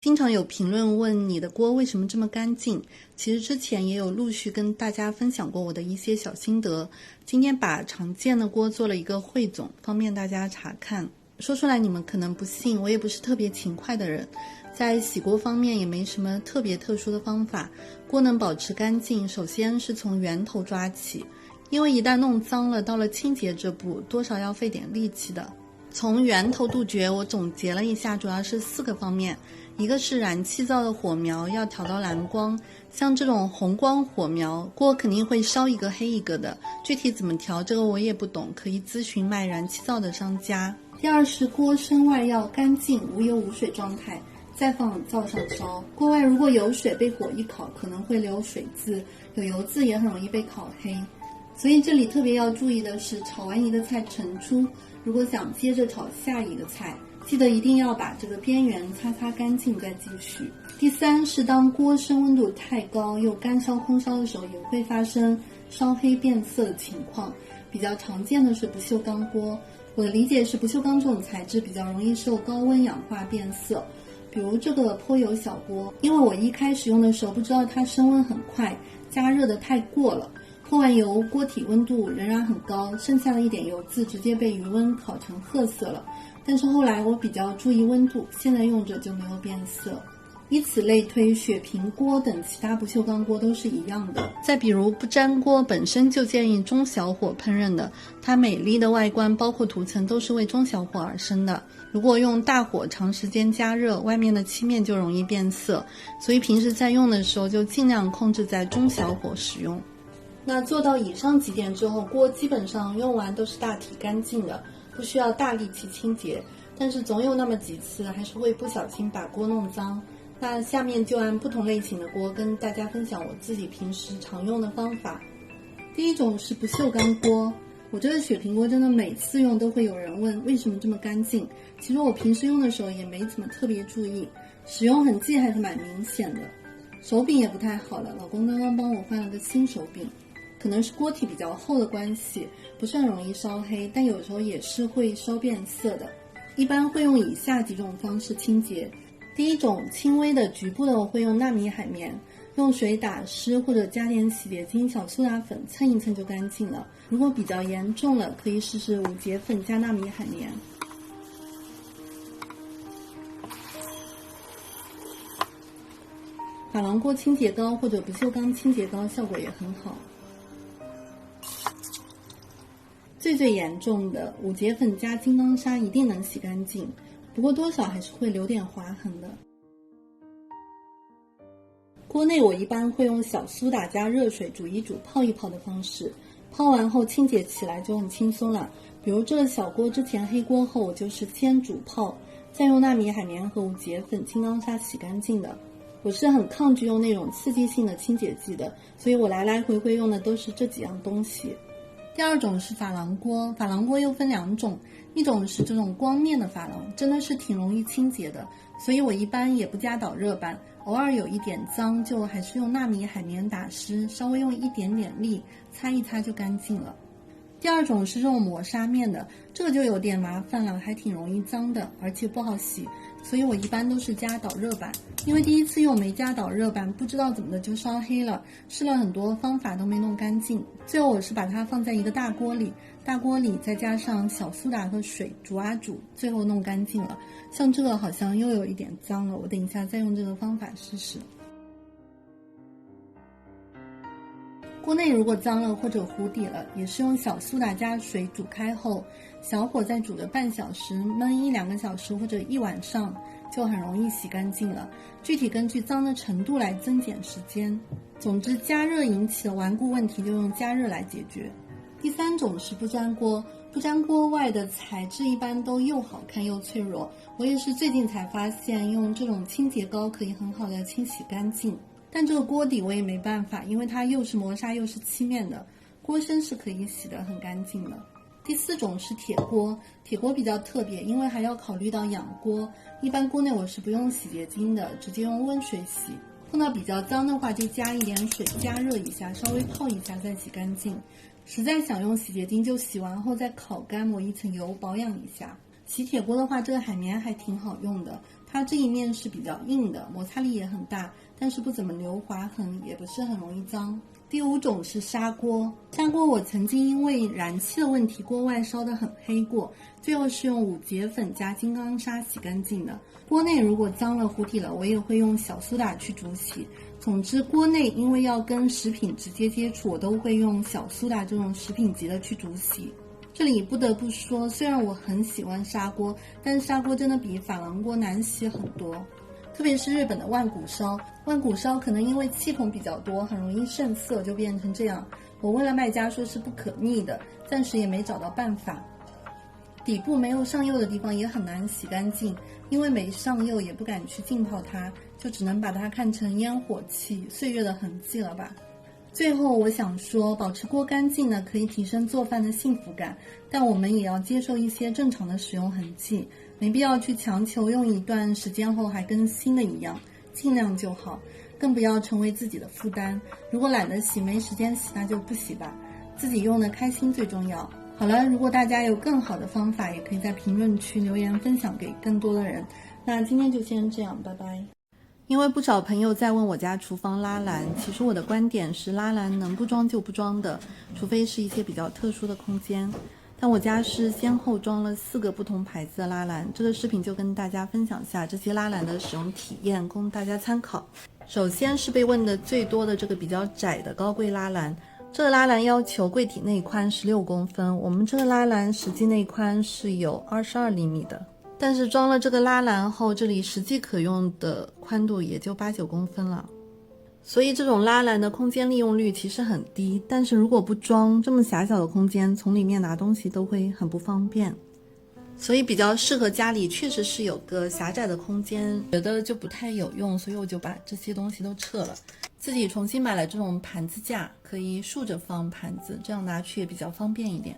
经常有评论问你的锅为什么这么干净，其实之前也有陆续跟大家分享过我的一些小心得，今天把常见的锅做了一个汇总，方便大家查看。说出来你们可能不信，我也不是特别勤快的人，在洗锅方面也没什么特别特殊的方法。锅能保持干净，首先是从源头抓起，因为一旦弄脏了，到了清洁这步多少要费点力气的。从源头杜绝，我总结了一下，主要是4个方面。一个是燃气灶的火苗要调到蓝光，像这种红光火苗，锅肯定会烧一个黑一个的，具体怎么调这个我也不懂，可以咨询卖燃气灶的商家。第二是锅身外要干净，无油无水状态，再放灶上烧。锅外如果有水被火一烤，可能会留水渍，有油渍也很容易被烤黑。所以这里特别要注意的是，炒完一个菜盛出，如果想接着炒下一个菜，记得一定要把这个边缘擦干净再继续。第三是当锅身温度太高又干烧空烧的时候，也会发生烧黑变色的情况。比较常见的是不锈钢锅，我的理解是不锈钢这种材质比较容易受高温氧化变色。比如这个泼油小锅，因为我一开始用的时候不知道它升温很快，加热的太过了，泼完油锅体温度仍然很高，剩下的一点油渍直接被余温烤成褐色了。但是后来我比较注意温度，现在用着就没有变色。以此类推，雪平锅等其他不锈钢锅都是一样的。再比如不粘锅本身就建议中小火烹饪的，它美丽的外观包括涂层都是为中小火而生的。如果用大火长时间加热，外面的漆面就容易变色，所以平时在用的时候就尽量控制在中小火使用。那做到以上几点之后，锅基本上用完都是大体干净的，不需要大力气清洁，但是总有那么几次还是会不小心把锅弄脏。那下面就按不同类型的锅跟大家分享我自己平时常用的方法。第一种是不锈钢锅，我这个雪平锅真的每次用都会有人问为什么这么干净，其实我平时用的时候也没怎么特别注意，使用痕迹还是蛮明显的。手柄也不太好了，老公刚刚帮我换了个新手柄，可能是锅体比较厚的关系，不是很容易烧黑，但有时候也是会烧变色的。一般会用以下几种方式清洁。第一种轻微的局部的，我会用纳米海绵，用水打湿或者加点洗洁精、小苏打粉蹭一蹭就干净了。如果比较严重了，可以试试五节粉加纳米海绵。珐琅锅清洁膏或者不锈钢清洁膏效果也很好。最严重的五节粉加金刚砂一定能洗干净，不过多少还是会留点划痕的。锅内我一般会用小苏打加热水煮一煮泡一泡的方式，泡完后清洁起来就很轻松了。比如这个小锅之前黑锅后，我就是先煮泡，再用纳米海绵和五节粉、金刚砂洗干净的。我是很抗拒用那种刺激性的清洁剂的，所以我来来回回用的都是这几样东西。第二种是珐琅锅，珐琅锅又分2种，一种是这种光面的珐琅，真的是挺容易清洁的，所以我一般也不加导热板，偶尔有一点脏就还是用纳米海绵打湿，稍微用一点点力擦一擦就干净了。第二种是这种磨砂面的，这个就有点麻烦了，还挺容易脏的，而且不好洗，所以我一般都是加导热板。因为第一次用没加导热板，不知道怎么的就烧黑了，试了很多方法都没弄干净。最后我是把它放在一个大锅里再加上小苏打和水煮啊煮，最后弄干净了。像这个好像又有一点脏了，我等一下再用这个方法试试。锅内如果脏了或者糊底了，也是用小苏打加水煮开后，小火再煮个半小时，焖1-2个小时或者1晚上，就很容易洗干净了。具体根据脏的程度来增减时间。总之加热引起的顽固问题就用加热来解决。第三种是不粘锅，不粘锅外的材质一般都又好看又脆弱，我也是最近才发现用这种清洁膏可以很好的清洗干净。但这个锅底我也没办法，因为它又是磨砂又是漆面的，锅身是可以洗得很干净的。第4种是铁锅，铁锅比较特别，因为还要考虑到养锅，一般锅内我是不用洗洁精的，直接用温水洗。碰到比较脏的话就加一点水加热一下，稍微泡一下再洗干净。实在想用洗洁精就洗完后再烤干抹一层油保养一下。洗铁锅的话，这个海绵还挺好用的，它这一面是比较硬的，摩擦力也很大，但是不怎么留划痕，也不是很容易脏。第5种是砂锅，砂锅我曾经因为燃气的问题，锅外烧得很黑过，最后是用5节粉加金刚砂洗干净的。锅内如果脏了糊底了，我也会用小苏打去煮洗。总之锅内因为要跟食品直接接触，我都会用小苏打这种食品级的去煮洗。这里不得不说，虽然我很喜欢砂锅，但是砂锅真的比珐琅锅难洗很多。特别是日本的万古烧，万古烧可能因为气孔比较多，很容易渗色，就变成这样。我问了卖家说是不可逆的，暂时也没找到办法。底部没有上釉的地方也很难洗干净，因为没上釉也不敢去浸泡它，就只能把它看成烟火气、岁月的痕迹了吧。最后我想说，保持锅干净呢，可以提升做饭的幸福感，但我们也要接受一些正常的使用痕迹，没必要去强求用一段时间后还跟新的一样，尽量就好，更不要成为自己的负担。如果懒得洗，没时间洗，那就不洗吧，自己用的开心最重要。好了，如果大家有更好的方法，也可以在评论区留言分享给更多的人。那今天就先这样，拜拜。因为不少朋友在问我家厨房拉篮，其实我的观点是拉篮能不装就不装的，除非是一些比较特殊的空间。但我家是先后装了4个不同牌子的拉篮，这个视频就跟大家分享下这些拉篮的使用体验，供大家参考。首先是被问的最多的这个比较窄的高柜拉篮，这个拉篮要求柜体内宽16公分，我们这个拉篮实际内宽是有22厘米的。但是装了这个拉篮后，这里实际可用的宽度也就8、9公分了，所以这种拉篮的空间利用率其实很低，但是如果不装，这么狭小的空间从里面拿东西都会很不方便，所以比较适合家里确实是有个狭窄的空间，觉得就不太有用，所以我就把这些东西都撤了，自己重新买了这种盘子架，可以竖着放盘子，这样拿去也比较方便一点。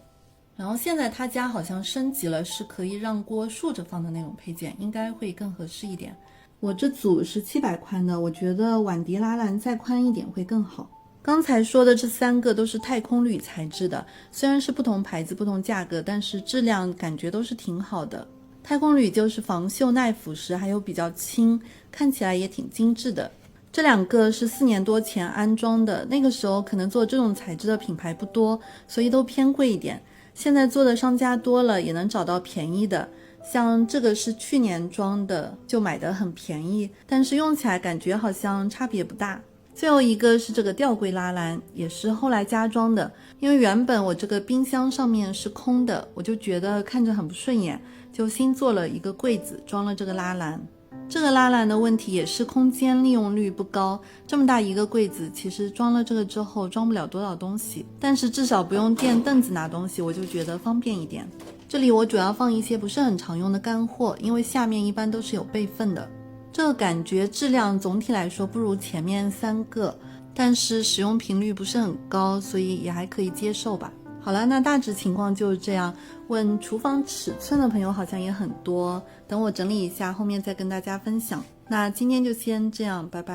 然后现在他家好像升级了，是可以让锅竖着放的那种配件，应该会更合适一点。我这组是700宽的，我觉得碗碟拉篮再宽一点会更好。刚才说的这3个都是太空铝材质的，虽然是不同牌子不同价格，但是质量感觉都是挺好的。太空铝就是防锈耐腐蚀，还有比较轻，看起来也挺精致的。这2个是4年多前安装的，那个时候可能做这种材质的品牌不多，所以都偏贵一点。现在做的商家多了，也能找到便宜的，像这个是去年装的，就买得很便宜，但是用起来感觉好像差别不大。最后一个是这个吊柜拉篮，也是后来加装的，因为原本我这个冰箱上面是空的，我就觉得看着很不顺眼，就新做了一个柜子，装了这个拉篮。这个拉篮的问题也是空间利用率不高，这么大一个柜子，其实装了这个之后装不了多少东西，但是至少不用垫凳子拿东西，我就觉得方便一点。这里我主要放一些不是很常用的干货，因为下面一般都是有备份的。这个感觉质量总体来说不如前面3个，但是使用频率不是很高，所以也还可以接受吧。好了，那大致情况就是这样。问厨房尺寸的朋友好像也很多，等我整理一下，后面再跟大家分享。那今天就先这样，拜拜。